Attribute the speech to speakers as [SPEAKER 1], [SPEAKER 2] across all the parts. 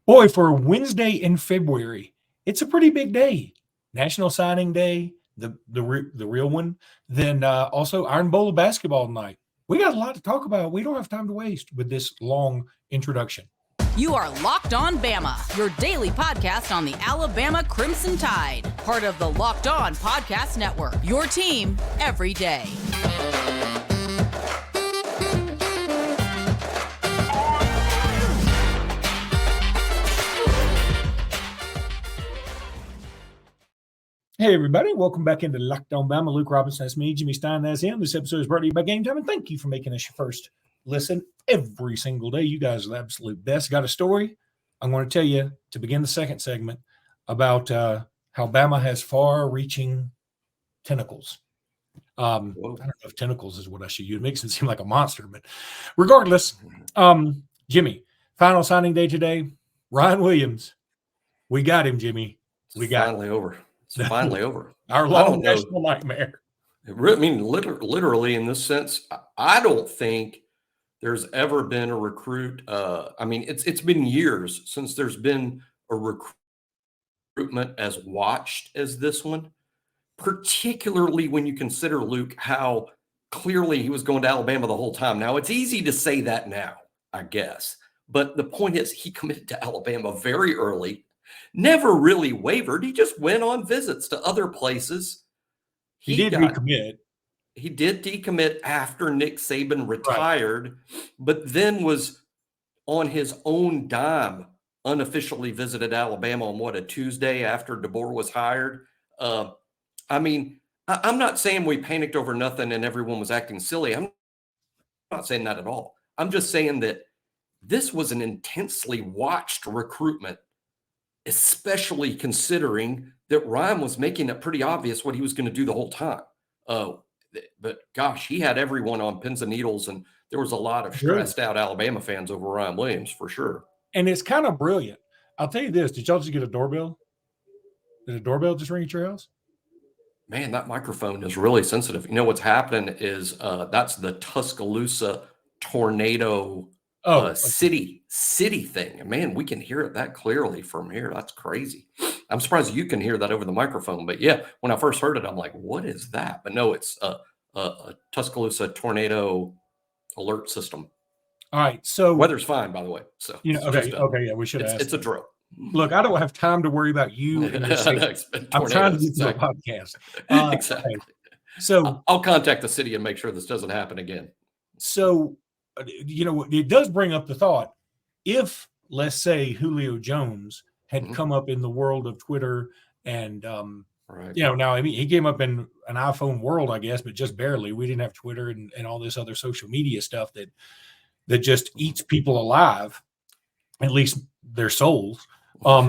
[SPEAKER 1] Boy, for Wednesday in February, it's a pretty big day. National Signing Day, the real one. Then also Iron Bowl of basketball tonight. We got a lot to talk about. We don't have time to waste with this long introduction.
[SPEAKER 2] You are Locked On Bama, your daily podcast on the Alabama Crimson Tide. Part of the Locked On Podcast Network, your team every day.
[SPEAKER 1] Hey, everybody. Welcome back into Locked On Bama. Luke Robinson, that's me. Jimmy Stein, that's him. This episode is brought to you by Gametime, and thank you for making us your first listen every single day. You guys are the absolute best. Got a story I'm going to tell you to begin the second segment about how Bama has far-reaching tentacles. I don't know if tentacles is what I should use. It makes it seem like a monster, but regardless, Jimmy, final signing day today. Ryan Williams, we got him, Jimmy. We got
[SPEAKER 3] finally over. It's finally over.
[SPEAKER 1] Our long national nightmare.
[SPEAKER 3] I mean, literally in this sense, I don't think there's ever been a recruit. I mean, it's been years since there's been a recruitment as watched as this one, particularly when you consider, Luke, how clearly he was going to Alabama the whole time. Now, it's easy to say that now, I guess. But the point is he committed to Alabama very early. Never really wavered. He just went on visits to other places.
[SPEAKER 1] He did recommit.
[SPEAKER 3] He did decommit after Nick Saban retired, but then was on his own dime, unofficially visited Alabama on a Tuesday after DeBoer was hired. I mean, I'm not saying we panicked over nothing and everyone was acting silly. I'm not saying that at all. I'm just saying that this was an intensely watched recruitment, especially considering that Ryan was making it pretty obvious what he was going to do the whole time. But gosh, he had everyone on pins and needles, and there was a lot of stressed out Alabama fans over Ryan Williams for sure.
[SPEAKER 1] And it's kind of brilliant. I'll tell you this. Did y'all just get a doorbell? Did a doorbell just ring at your house?
[SPEAKER 3] Man, that microphone is really sensitive. You know what's happening is that's the Tuscaloosa tornado city thing. And man, we can hear it that clearly from here. That's crazy. I'm surprised you can hear that over the microphone. But yeah, when I first heard it, I'm like, what is that? But no, it's a Tuscaloosa tornado alert system.
[SPEAKER 1] All right. So
[SPEAKER 3] weather's fine, by the way. So
[SPEAKER 1] okay, yeah, we should ask.
[SPEAKER 3] It's a drill.
[SPEAKER 1] Look, I don't have time to worry about you and your safety. I'm trying to get to a podcast.
[SPEAKER 3] Exactly.
[SPEAKER 1] Okay. So
[SPEAKER 3] I'll contact the city and make sure this doesn't happen again.
[SPEAKER 1] So, it does bring up the thought, if, let's say, Julio Jones had come up in the world of Twitter and, now, I mean, he came up in an iPhone world, I guess, but just barely. We didn't have Twitter and all this other social media stuff that just eats people alive, at least their souls. I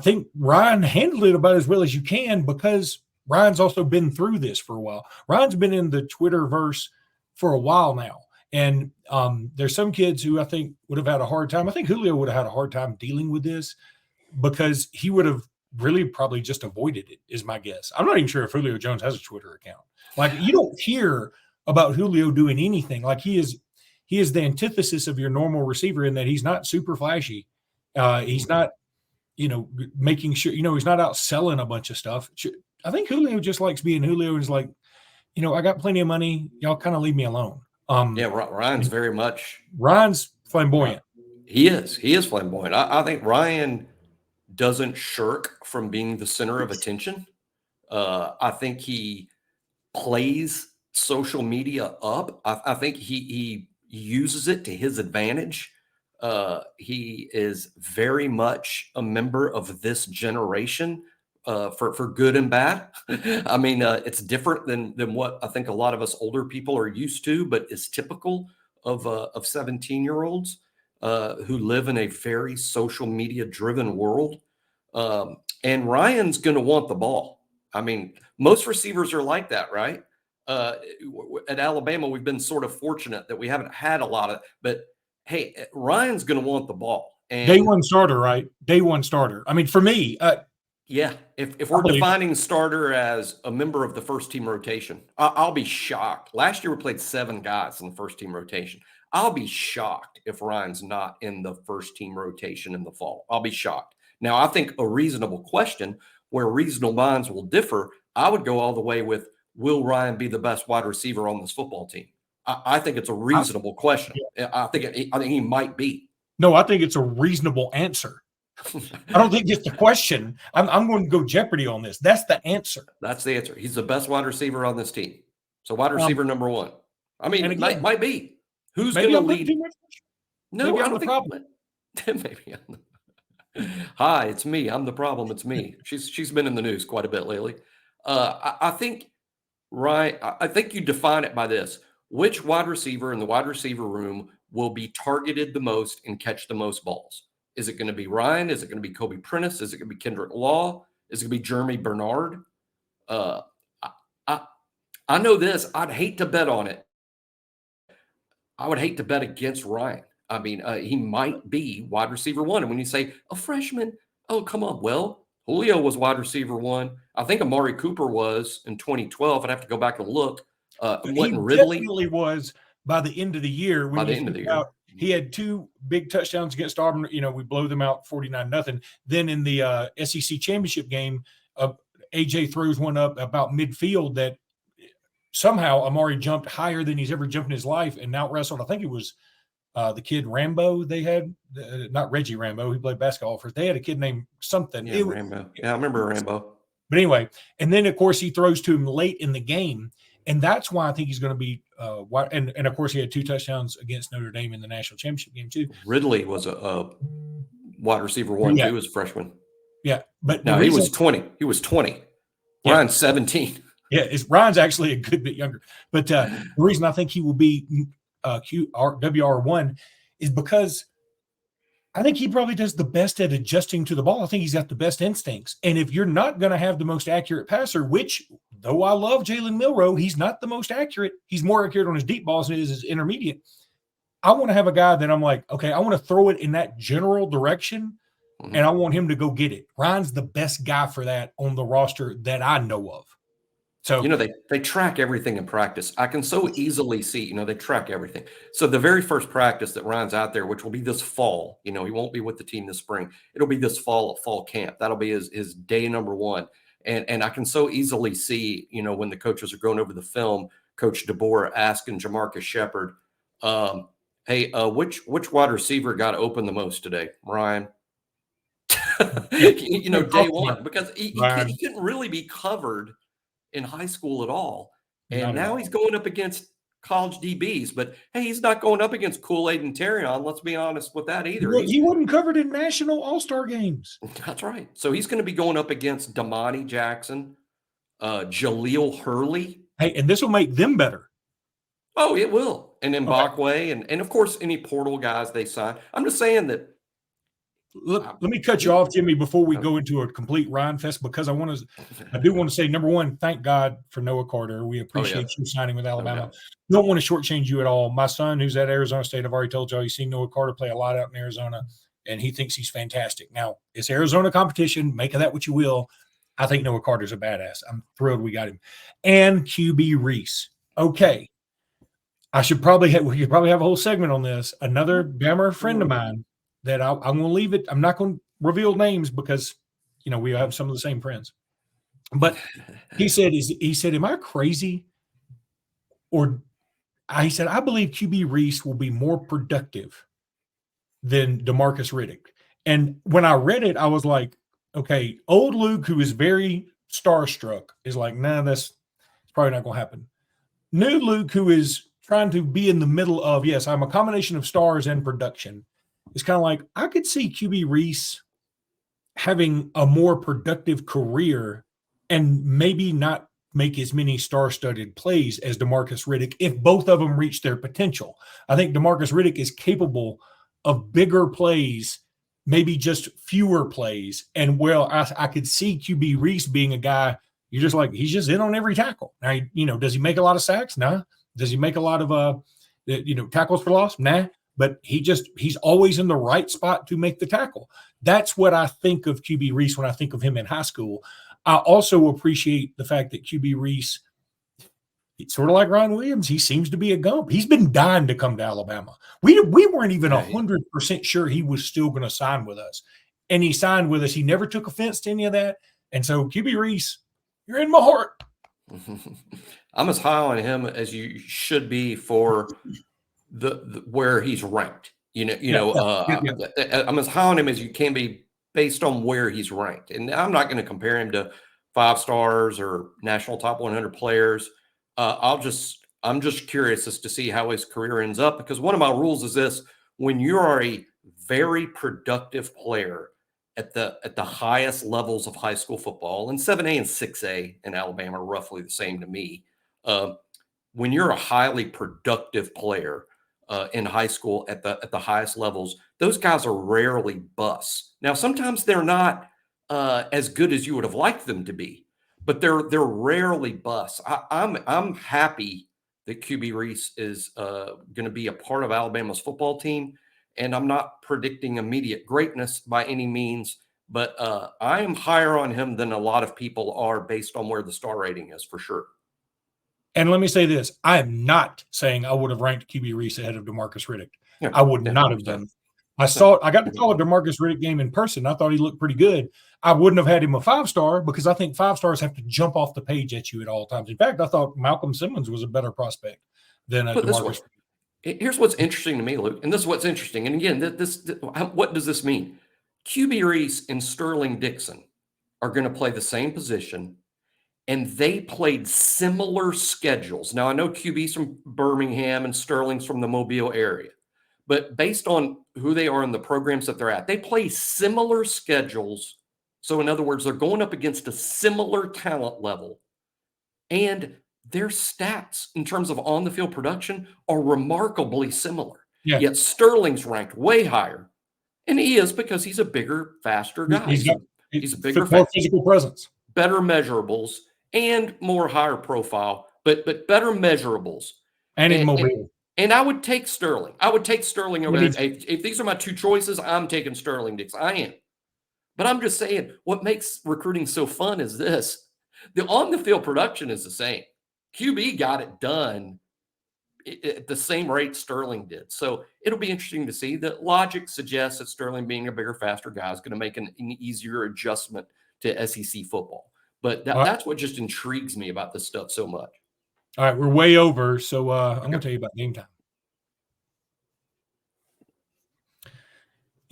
[SPEAKER 1] think Ryan handled it about as well as you can, because Ryan's also been through this for a while. Ryan's been in the Twitterverse for a while now. And there's some kids who I think would have had a hard time. I think Julio would have had a hard time dealing with this, because he would have really probably just avoided it, is my guess. I'm not even sure if Julio Jones has a Twitter account. Like, you don't hear about Julio doing anything. Like, he is the antithesis of your normal receiver in that he's not super flashy. He's not, making sure, he's not out selling a bunch of stuff. I think Julio just likes being Julio, and is like, I got plenty of money. Y'all kind of leave me alone. Ryan's flamboyant.
[SPEAKER 3] He is flamboyant. I think Ryan doesn't shirk from being the center of attention. I think he plays social media up. I think he uses it to his advantage. He is very much a member of this generation, for good and bad. I mean, it's different than what I think a lot of us older people are used to, but is typical of 17-year-olds who live in a very social media driven world. And Ryan's going to want the ball. I mean, most receivers are like that, right? At Alabama, we've been sort of fortunate that we haven't had a lot of, but hey, Ryan's going to want the ball. And
[SPEAKER 1] day one starter, right? Day one starter. I mean, for me,
[SPEAKER 3] yeah, if we're defining starter as a member of the first team rotation, I'll be shocked. Last year we played 7 guys in the first team rotation. I'll be shocked if Ryan's not in the first team rotation in the fall. I'll be shocked. Now, I think a reasonable question where reasonable minds will differ, I would go all the way with, will Ryan be the best wide receiver on this football team? I think it's a reasonable question. I think he might be.
[SPEAKER 1] No, I think it's a reasonable answer. I don't think it's the question. I'm going to go Jeopardy on this. That's the answer.
[SPEAKER 3] That's the answer. He's the best wide receiver on this team. So wide receiver number one. I mean, again, it might be. Who's going to lead? No, I don't think. Problem. Maybe I'm the Hi, it's me. I'm the problem. It's me. She's been in the news quite a bit lately. I think, Ryan, I think you define it by this. Which wide receiver in the wide receiver room will be targeted the most and catch the most balls? Is it going to be Ryan? Is it going to be Kobe Prentice? Is it going to be Kendrick Law? Is it going to be Jeremy Bernard? I know this. I'd hate to bet on it. I would hate to bet against Ryan. I mean, he might be wide receiver one. And when you say a freshman, oh, come on. Well, Julio was wide receiver one. I think Amari Cooper was in 2012. I'd have to go back and look.
[SPEAKER 1] He definitely was by the end of the year.
[SPEAKER 3] By the end of the year.
[SPEAKER 1] He had 2 big touchdowns against Auburn. You know, we blow them out 49-0. Then in the SEC championship game, AJ throws one up about midfield that somehow Amari jumped higher than he's ever jumped in his life and out wrestled. I think it was the kid Rambo they had, not Reggie Rambo. He played basketball for us. They had a kid named something.
[SPEAKER 3] Yeah, Rambo. Yeah, I remember Rambo.
[SPEAKER 1] But anyway, and then, of course, he throws to him late in the game. And that's why I think he's going to be and of course, he had 2 touchdowns against Notre Dame in the national championship game, too.
[SPEAKER 3] Ridley was a wide receiver one, too, as a freshman.
[SPEAKER 1] Yeah. But
[SPEAKER 3] no, he was 20. He was 20. Yeah. Ryan's 17.
[SPEAKER 1] Yeah, Ryan's actually a good bit younger. But the reason I think he will be WR1 is because I think he probably does the best at adjusting to the ball. I think he's got the best instincts. And if you're not going to have the most accurate passer, which, though I love Jalen Milroe, he's not the most accurate. He's more accurate on his deep balls than he is his intermediate. I want to have a guy that I'm like, okay, I want to throw it in that general direction, and I want him to go get it. Ryan's the best guy for that on the roster that I know of. So,
[SPEAKER 3] you know, they track everything in practice. I can so easily see, you know, they track everything. So the very first practice that Ryan's out there, which will be this fall, you know, he won't be with the team this spring. It'll be this fall at fall camp. That'll be his day number 1. And I can so easily see, you know, when the coaches are going over the film, Coach DeBoer asking Jamarcus Shepard, hey, which wide receiver got open the most today? Ryan. You know, day one, because he couldn't really be covered in high school at all. And now he's going up against college DBs, but hey, he's not going up against Kool-Aid and Terrion. Let's be honest with that either.
[SPEAKER 1] Well, he wasn't covered in national all-star games.
[SPEAKER 3] That's right. So he's going to be going up against Damani Jackson, Jaleel Hurley.
[SPEAKER 1] Hey, and this will make them better.
[SPEAKER 3] Oh, it will. And then Mbakwe and of course any portal guys they sign. I'm just saying that.
[SPEAKER 1] Let me cut you off, Jimmy, before we go into a complete Ryan fest, because I do want to say, number one, thank God for Noah Carter. We appreciate you signing with Alabama. Don't want to shortchange you at all. My son, who's at Arizona State, I've already told y'all, he's seen Noah Carter play a lot out in Arizona, and he thinks he's fantastic. Now, it's Arizona competition. Make of that what you will. I think Noah Carter's a badass. I'm thrilled we got him. And QB Reese. Okay. We could probably have a whole segment on this. Another Bama friend of mine that I'm going to leave it. I'm not going to reveal names because, you know, we have some of the same friends. But he said, am I crazy? He said, I believe QB Reese will be more productive than DeMarcus Riddick. And when I read it, I was like, okay, old Luke, who is very starstruck, is like, nah, that's probably not going to happen. New Luke, who is trying to be in the middle of, yes, I'm a combination of stars and production. It's kind of like, I could see QB Reese having a more productive career and maybe not make as many star-studded plays as DeMarcus Riddick if both of them reach their potential. I think DeMarcus Riddick is capable of bigger plays, maybe just fewer plays. And, well, I could see QB Reese being a guy, you're just like, he's just in on every tackle. Now, you know, does he make a lot of sacks? Nah. Does he make a lot of, tackles for loss? Nah. But he's always in the right spot to make the tackle. That's what I think of QB Reese when I think of him in high school. I also appreciate the fact that QB Reese, sort of like Ryan Williams, he seems to be a gump. He's been dying to come to Alabama. We weren't even 100% sure he was still going to sign with us. And he signed with us. He never took offense to any of that. And so, QB Reese, you're in my heart.
[SPEAKER 3] I'm as high on him as you should be for the where he's ranked. I'm as high on him as you can be based on where he's ranked. And I'm not going to compare him to 5 stars or national top 100 players. I'm just curious as to see how his career ends up, because one of my rules is this: when you are a very productive player at the highest levels of high school football, and 7A and 6A in Alabama are roughly the same to me. When you're a highly productive player in high school at the highest levels, those guys are rarely busts. Now, sometimes they're not as good as you would have liked them to be, but they're rarely busts. I'm happy that QB Reese is going to be a part of Alabama's football team, and I'm not predicting immediate greatness by any means, but I am higher on him than a lot of people are based on where the star rating is, for sure.
[SPEAKER 1] And let me say this: I am not saying I would have ranked QB Reese ahead of DeMarcus Riddick. Yeah, I would not have done. I got to call a DeMarcus Riddick game in person. I thought he looked pretty good. I wouldn't have had him a 5-star because I think 5 stars have to jump off the page at you at all times. In fact, I thought Malcolm Simmons was a better prospect than DeMarcus.
[SPEAKER 3] Here's what's interesting to me, Luke, and this is what's interesting. And again, what does this mean? QB Reese and Sterling Dixon are going to play the same position, and they played similar schedules. Now, I know QB's from Birmingham and Sterling's from the Mobile area, but based on who they are in the programs that they're at, they play similar schedules. So in other words, they're going up against a similar talent level, and their stats in terms of on-the-field production are remarkably similar. Yeah. Yet Sterling's ranked way higher, and he is because he's a bigger, faster guy. He's a bigger,
[SPEAKER 1] more physical presence,
[SPEAKER 3] better measurables, and more higher profile, but better measurables.
[SPEAKER 1] And in Mobile.
[SPEAKER 3] And I would take Sterling. I would take Sterling over that. If these are my 2 choices, I'm taking Sterling Dixon. I am. But I'm just saying, what makes recruiting so fun is this: the on-the-field production is the same. QB got it done at the same rate Sterling did. So it'll be interesting to see. The logic suggests that Sterling, being a bigger, faster guy, is going to make an easier adjustment to SEC football. But that's what just intrigues me about this stuff so much.
[SPEAKER 1] All right, we're way over, so I'm going to tell you about Gametime.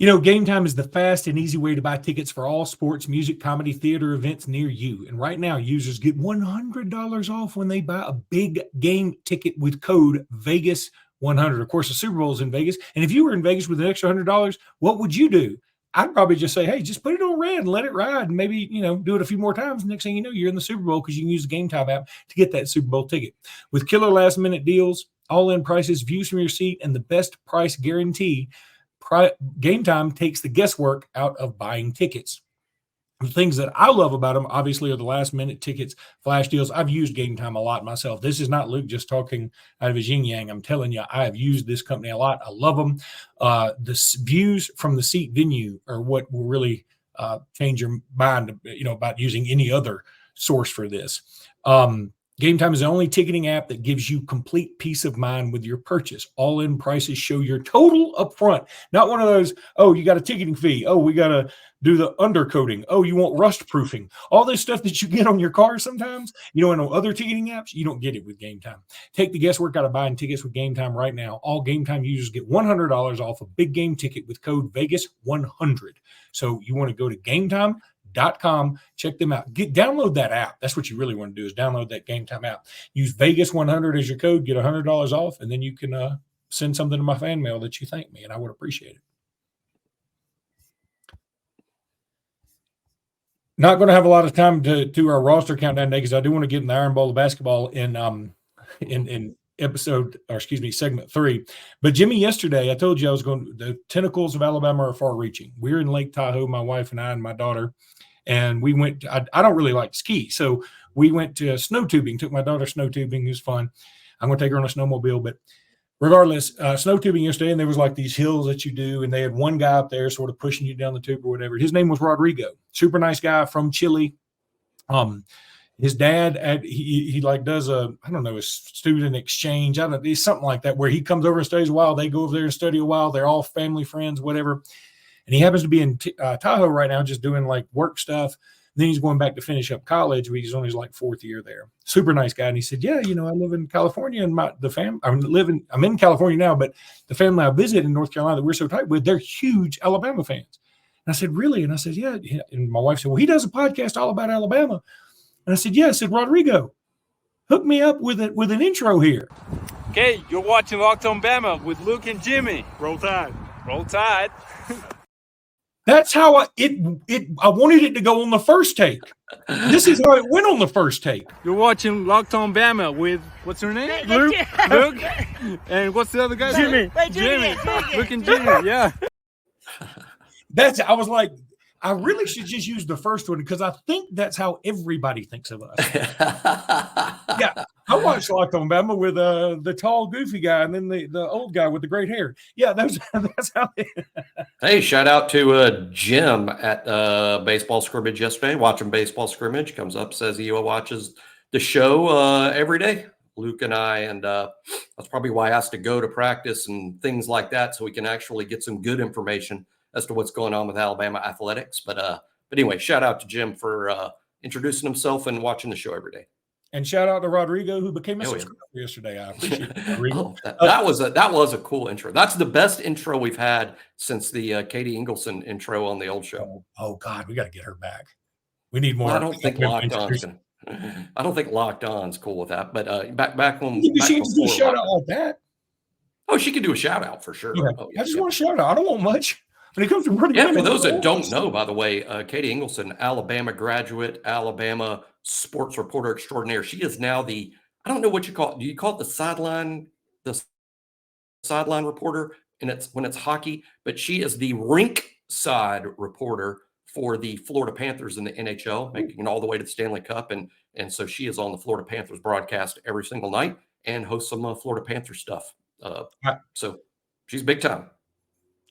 [SPEAKER 1] Gametime is the fast and easy way to buy tickets for all sports, music, comedy, theater events near you. And right now, users get $100 off when they buy a big game ticket with code Vegas100. Of course, the Super Bowl is in Vegas. And if you were in Vegas with an extra $100, what would you do? I'd probably just say, hey, just put it on red and let it ride, and maybe, do it a few more times. Next thing you know, you're in the Super Bowl because you can use the Gametime app to get that Super Bowl ticket. With killer last-minute deals, all-in prices, views from your seat, and the best price guarantee, Gametime takes the guesswork out of buying tickets. The things that I love about them, obviously, are the last-minute tickets, flash deals. I've used Gametime a lot myself. This is not Luke just talking out of his yin-yang. I'm telling you, I have used this company a lot. I love them. The views from the seat venue are what will really change your mind, about using any other source for this. Gametime is the only ticketing app that gives you complete peace of mind with your purchase. All-in prices show your total up front. Not one of those, oh, you got a ticketing fee. Oh, we got to do the undercoating. Oh, you want rust proofing. All this stuff that you get on your car sometimes, in other ticketing apps, you don't get it with Gametime. Take the guesswork out of buying tickets with Gametime right now. All Gametime users get $100 off a big game ticket with code Vegas100. So you want to go to Gametime.com, check them out. Download that app. That's what you really want to do, is download that Gametime app. Use Vegas100 as your code, get $100 off, and then you can send something to my fan mail that you thank me, and I would appreciate it. Not going to have a lot of time to do our roster countdown today because I do want to get in the Iron Bowl of basketball in segment 3. But Jimmy, yesterday I told you the tentacles of Alabama are far-reaching. We're in Lake Tahoe, my wife and I and my daughter, and we went. I don't really like to ski, so we went to snow tubing. Took my daughter snow tubing. It was fun. I'm going to take her on a snowmobile, but regardless, snow tubing yesterday, and there was like these hills that you do, and they had one guy up there sort of pushing you down the tube or whatever. His name was Rodrigo. Super nice guy from Chile. his dad he like does a student exchange. I don't know, it's something like that where he comes over and stays a while. They go over there and study a while. They're all family friends, whatever. And he happens to be in Tahoe right now, just doing like work stuff. And then he's going back to finish up college. But he's on his like 4th year there. Super nice guy. And he said, "Yeah, I live in California, and I'm in California now, but the family I visit in North Carolina that we're so tight with, they're huge Alabama fans." And I said, "Really?" And I said, "Yeah." And my wife said, "Well, he does a podcast all about Alabama." And I said, "Yeah." I said, "Rodrigo, hook me up with an intro here."
[SPEAKER 4] Okay, you're watching Locked on Bama with Luke and Jimmy.
[SPEAKER 5] Roll Tide.
[SPEAKER 4] Roll Tide.
[SPEAKER 1] That's how I wanted it to go on the first take. This is how it went on the first take.
[SPEAKER 4] You're watching Locked on Bama with, what's her name? Luke. And what's the other guy?
[SPEAKER 5] Jimmy.
[SPEAKER 4] Jimmy. Luke and Jimmy, yeah.
[SPEAKER 1] I was like, I really should just use the first one because I think that's how everybody thinks of us. Yeah, I watched Locked on Bama with the tall, goofy guy and then the old guy with the great hair. Yeah, that's how.
[SPEAKER 3] Hey, shout out to Jim at baseball scrimmage yesterday. Watching baseball scrimmage, comes up, says he watches the show every day. Luke and I, and that's probably why I has to go to practice and things like that, so we can actually get some good information as to what's going on with Alabama athletics. But anyway, shout out to Jim for introducing himself and watching the show every day.
[SPEAKER 1] And shout out to Rodrigo, who became a subscriber yesterday. I appreciate it, Rodrigo.
[SPEAKER 3] That was a cool intro. That's the best intro we've had since the Katie Ingleson intro on the old show.
[SPEAKER 1] Oh God, we got to get her back. We need more.
[SPEAKER 3] Well, I don't think Locked On's cool with that. But back when
[SPEAKER 1] she can do a shout out like that.
[SPEAKER 3] Oh, she can do a shout out for sure.
[SPEAKER 1] Yeah.
[SPEAKER 3] Oh, yeah,
[SPEAKER 1] I just want a shout out. I don't want much. When it comes to
[SPEAKER 3] for those that don't know, by the way, Katie Ingleson, Alabama graduate, Alabama sports reporter extraordinaire. She is now I don't know what you call it. Do you call it the sideline reporter? And when it's hockey, but she is the rink side reporter for the Florida Panthers in the NHL, making it all the way to the Stanley Cup. And so she is on the Florida Panthers broadcast every single night and hosts some Florida Panther stuff. So she's big time.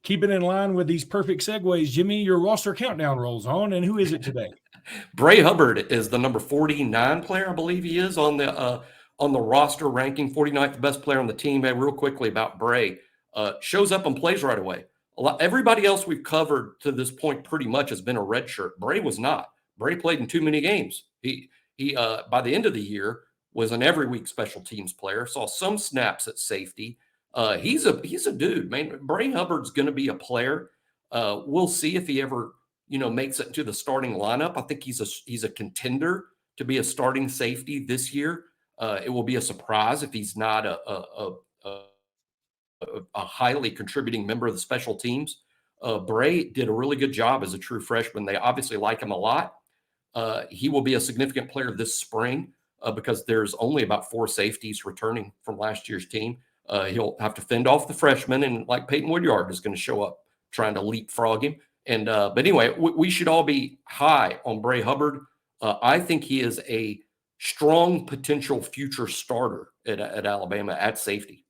[SPEAKER 1] Keeping in line with these perfect segues, Jimmy, your roster countdown rolls on, and who is it today?
[SPEAKER 3] Bray Hubbard is the number 49 player, I believe he is on the roster ranking, 49th best player on the team. Hey, real quickly about Bray, shows up and plays right away. Everybody else we've covered to this point pretty much has been a red shirt. Bray was not. Bray played in too many games. He by the end of the year was an every week special teams player. Saw some snaps at safety. He's a dude, man. Bray Hubbard's going to be a player. We'll see if he ever, makes it to the starting lineup. I think he's a contender to be a starting safety this year. It will be a surprise if he's not a highly contributing member of the special teams. Bray did a really good job as a true freshman. They obviously like him a lot. He will be a significant player this spring because there's only about 4 safeties returning from last year's team. He'll have to fend off the freshmen, and like Peyton Woodyard is going to show up trying to leapfrog him. And but anyway, we should all be high on Bray Hubbard. I think he is a strong potential future starter at Alabama at safety.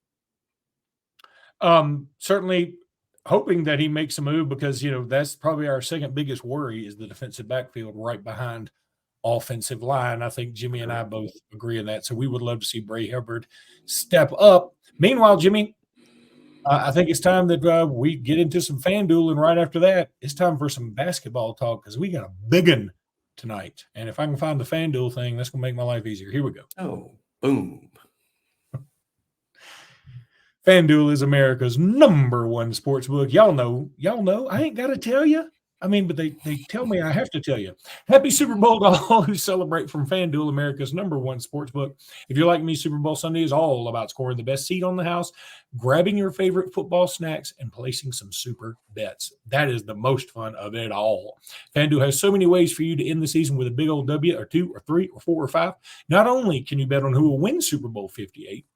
[SPEAKER 1] Certainly hoping that he makes a move because, that's probably our second biggest worry is the defensive backfield right behind offensive line. I think Jimmy and I both agree on that. So we would love to see Bray Hubbard step up. Meanwhile, Jimmy, I think it's time that we get into some FanDuel, and right after that, it's time for some basketball talk because we got a big one tonight. And if I can find the FanDuel thing, that's going to make my life easier. Here we go.
[SPEAKER 3] Oh, boom.
[SPEAKER 1] FanDuel is America's #1 sports book. Y'all know. I ain't got to tell you. But they tell me I have to tell you. Happy Super Bowl to all who celebrate from FanDuel, America's #1 sports book. If you're like me, Super Bowl Sunday is all about scoring the best seat on the house, grabbing your favorite football snacks, and placing some super bets. That is the most fun of it all. FanDuel has so many ways for you to end the season with a big old W or 2 or 3 or 4 or 5. Not only can you bet on who will win Super Bowl 58,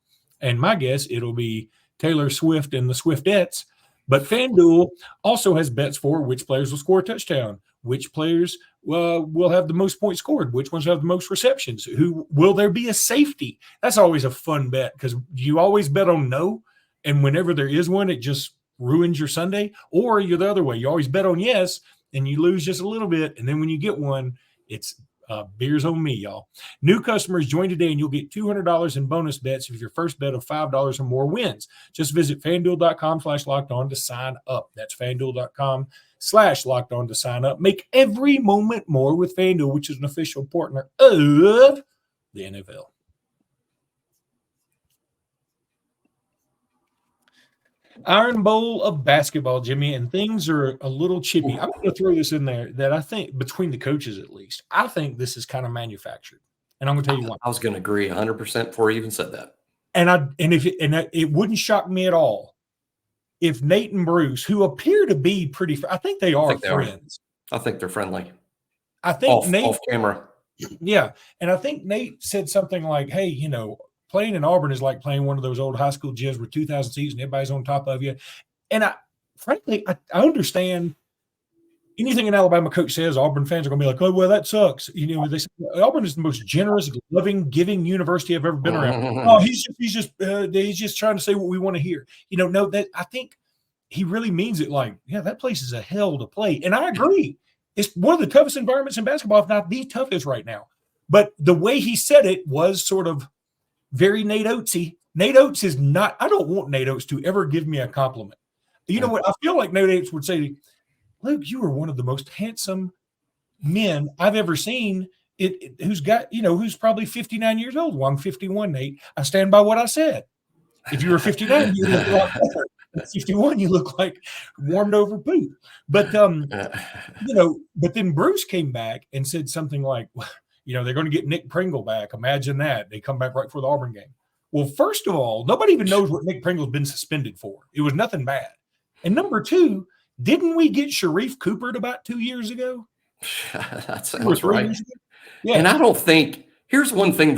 [SPEAKER 1] and my guess it'll be Taylor Swift and the Swiftettes, but FanDuel also has bets for which players will score a touchdown, which players will have the most points scored, which ones have the most receptions, who will there be a safety. That's always a fun bet because you always bet on no, and whenever there is one, it just ruins your Sunday. Or you're the other way. You always bet on yes, and you lose just a little bit, and then when you get one, it's beers on me, y'all. New customers join today and you'll get $200 in bonus bets if your first bet of $5 or more wins. Just visit FanDuel.com/lockedon to sign up. That's FanDuel.com/lockedon to sign up. Make every moment more with FanDuel, which is an official partner of the NFL. Iron Bowl of basketball, Jimmy, and things are a little chippy. I'm going to throw this in there that I think, between the coaches at least, I think this is kind of manufactured. And I'm going to tell you why.
[SPEAKER 3] I was going to agree 100% before you even said that.
[SPEAKER 1] And it wouldn't shock me at all if Nate and Bruce, who appear to be pretty, I think they are friends.
[SPEAKER 3] I think they're friendly.
[SPEAKER 1] I think Nate
[SPEAKER 3] off camera.
[SPEAKER 1] Yeah. And I think Nate said something like, hey, playing in Auburn is like playing one of those old high school gyms with 2,000 seats and everybody's on top of you. And frankly, I understand anything an Alabama coach says, Auburn fans are going to be like, oh, well, that sucks. They say Auburn is the most generous, loving, giving university I've ever been around. Oh, he's just trying to say what we want to hear. No, that I think he really means it. Like, yeah, that place is a hell to play. And I agree. It's one of the toughest environments in basketball, if not the toughest right now. But the way he said it was sort of very Nate Oatesy. Nate Oates is not – I don't want Nate Oates to ever give me a compliment. You know what? I feel like Nate Oates would say, Luke, you are one of the most handsome men I've ever seen who's probably 59 years old. Well, I'm 51, Nate. I stand by what I said. If you were 59, you look a lot better. At 51, you look like warmed over poop. But, but then Bruce came back and said something like, they're going to get Nick Pringle back. Imagine that. They come back right for the Auburn game. Well, first of all, nobody even knows what Nick Pringle's been suspended for. It was nothing bad. And number two, didn't we get Sharif Coopered about 2 years ago?
[SPEAKER 3] That sounds right.
[SPEAKER 1] Yeah.
[SPEAKER 3] And I don't think – here's one thing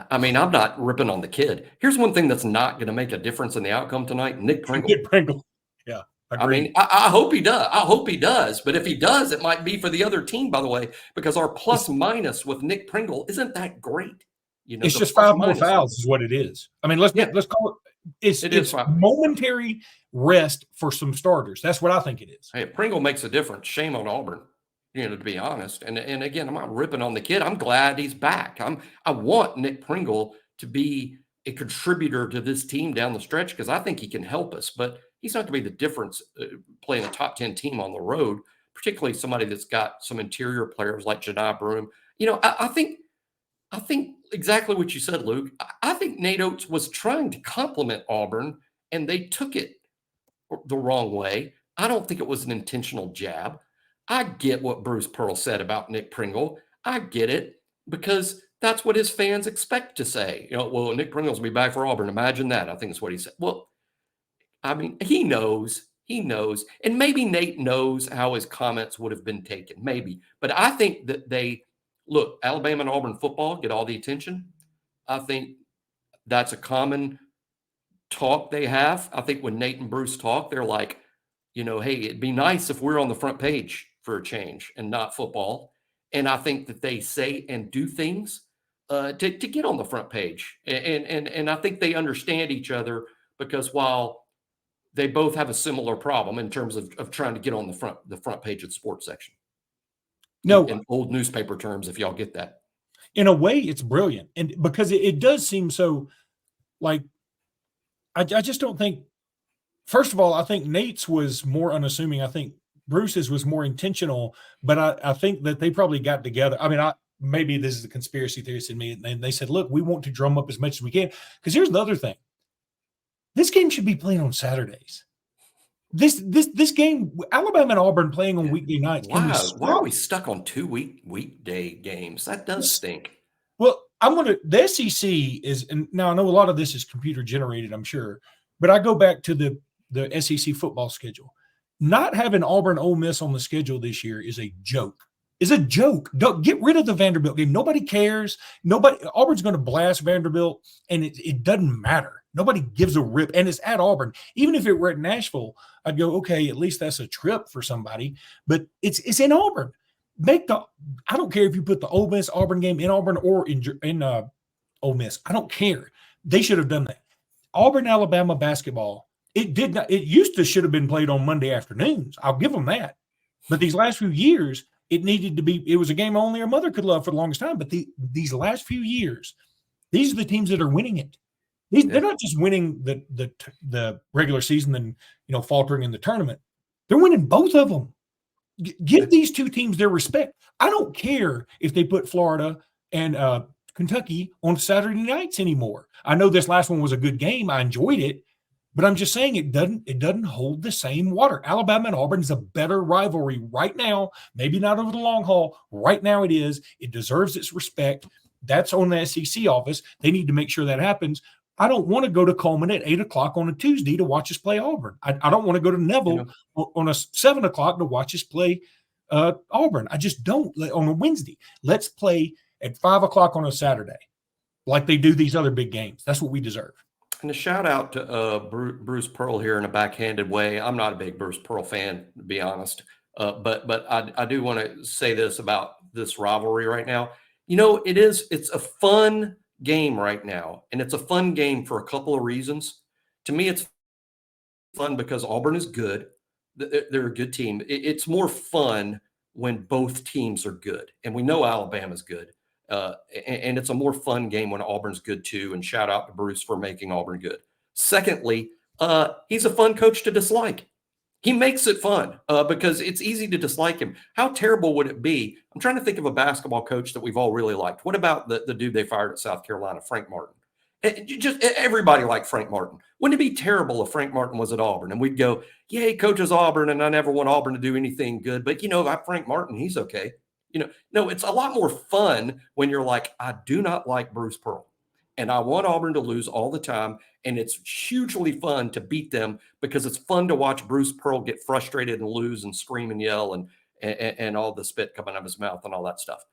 [SPEAKER 3] I'm not ripping on the kid. Here's one thing that's not going to make a difference in the outcome tonight. Nick Pringle.
[SPEAKER 1] Nick Pringle. Yeah.
[SPEAKER 3] I hope he does. I hope he does. But if he does, it might be for the other team, by the way, because our plus minus with Nick Pringle isn't that great.
[SPEAKER 1] It's just 5 more fouls is what it is. Let's call it. It's momentary rest for some starters. That's what I think it is.
[SPEAKER 3] Hey, Pringle makes a difference. Shame on Auburn, to be honest. And again, I'm not ripping on the kid. I'm glad he's back. I want Nick Pringle to be a contributor to this team down the stretch because I think he can help us. But he's not going to be the difference playing a top 10 team on the road, particularly somebody that's got some interior players like Jedi Broom. I think exactly what you said, Luke. I think Nate Oates was trying to compliment Auburn, and they took it the wrong way. I don't think it was an intentional jab. I get what Bruce Pearl said about Nick Pringle. I get it because that's what his fans expect to say. Well, Nick Pringle's will be back for Auburn. Imagine that. I think that's what he said. Well, he knows. And maybe Nate knows how his comments would have been taken. Maybe. But I think that look, Alabama and Auburn football get all the attention. I think that's a common talk they have. I think when Nate and Bruce talk, they're like, hey, it'd be nice if we're on the front page for a change and not football. And I think that they say and do things to get on the front page. And I think they understand each other because while they both have a similar problem in terms of trying to get on the front page of the sports section.
[SPEAKER 1] No,
[SPEAKER 3] in old newspaper terms, if y'all get that.
[SPEAKER 1] In a way, it's brilliant. And because it does seem so like, I just don't think, first of all, I think Nate's was more unassuming. I think Bruce's was more intentional, but I think that they probably got together. Maybe this is the conspiracy theorist in me. And they said, look, we want to drum up as much as we can. Because here's the other thing. This game should be playing on Saturdays. This game, Alabama and Auburn playing on weekday nights.
[SPEAKER 3] Why are we stuck on 2 weekday games? That does stink.
[SPEAKER 1] Well, the SEC is, and now I know a lot of this is computer generated, I'm sure, but I go back to the SEC football schedule. Not having Auburn Ole Miss on the schedule this year is a joke. Don't get rid of the Vanderbilt game. Nobody cares. Auburn's going to blast Vanderbilt, and it doesn't matter. Nobody gives a rip, and it's at Auburn. Even if it were at Nashville, I'd go, okay, at least that's a trip for somebody. But it's in Auburn. I don't care if you put the Ole Miss Auburn game in Auburn or in Ole Miss. I don't care. They should have done that. Auburn Alabama basketball. It should have been played on Monday afternoons. I'll give them that. But these last few years, it needed to be. It was a game only a mother could love for the longest time. But these last few years, these are the teams that are winning it. They're not just winning the regular season and faltering in the tournament. They're winning both of them. Give these two teams their respect. I don't care if they put Florida and Kentucky on Saturday nights anymore. I know this last one was a good game. I enjoyed it, but I'm just saying it doesn't hold the same water. Alabama and Auburn is a better rivalry right now. Maybe not over the long haul. Right now it is. It deserves its respect. That's on the SEC office. They need to make sure that happens. I don't want to go to Coleman at 8 o'clock on a Tuesday to watch us play Auburn. I don't want to go to Neville on a 7 o'clock to watch us play Auburn. I just don't on a Wednesday. Let's play at 5 o'clock on a Saturday like they do these other big games. That's what we deserve.
[SPEAKER 3] And a shout out to Bruce Pearl here in a backhanded way. I'm not a big Bruce Pearl fan, to be honest. But I do want to say this about this rivalry right now. It's a fun game right now, and it's a fun game for a couple of reasons. To me, it's fun because Auburn is good. They're a good team. It's more fun when both teams are good, and we know Alabama's good. And it's a more fun game when Auburn's good too. And shout out to Bruce for making Auburn good. Secondly, he's a fun coach to dislike. He makes it fun because it's easy to dislike him. How terrible would it be? I'm trying to think of a basketball coach that we've all really liked. What about the dude they fired at South Carolina, Frank Martin? Everybody liked Frank Martin. Wouldn't it be terrible if Frank Martin was at Auburn and we'd go, yeah, he coaches Auburn and I never want Auburn to do anything good. But, Frank Martin, he's okay. No, it's a lot more fun when you're like, I do not like Bruce Pearl and I want Auburn to lose all the time. And it's hugely fun to beat them because it's fun to watch Bruce Pearl get frustrated and lose and scream and yell and all the spit coming out of his mouth and all that stuff.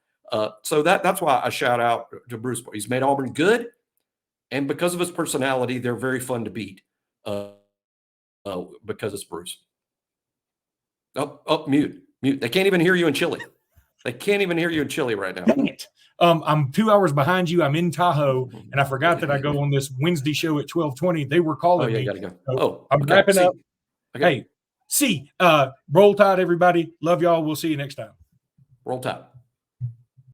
[SPEAKER 3] So that's why I shout out to Bruce Pearl. He's made Auburn good. And because of his personality, they're very fun to beat because it's Bruce. Oh, mute. They can't even hear you in Chile. They can't even hear you in Chile right now.
[SPEAKER 1] Dang it. I'm 2 hours behind you. I'm in Tahoe, and I forgot that I go on this Wednesday show at 12:20. They were calling me.
[SPEAKER 3] You gotta go.
[SPEAKER 1] So I'm wrapping up. Okay. Hey, roll tide, everybody. Love y'all. We'll see you next time.
[SPEAKER 3] Roll tide.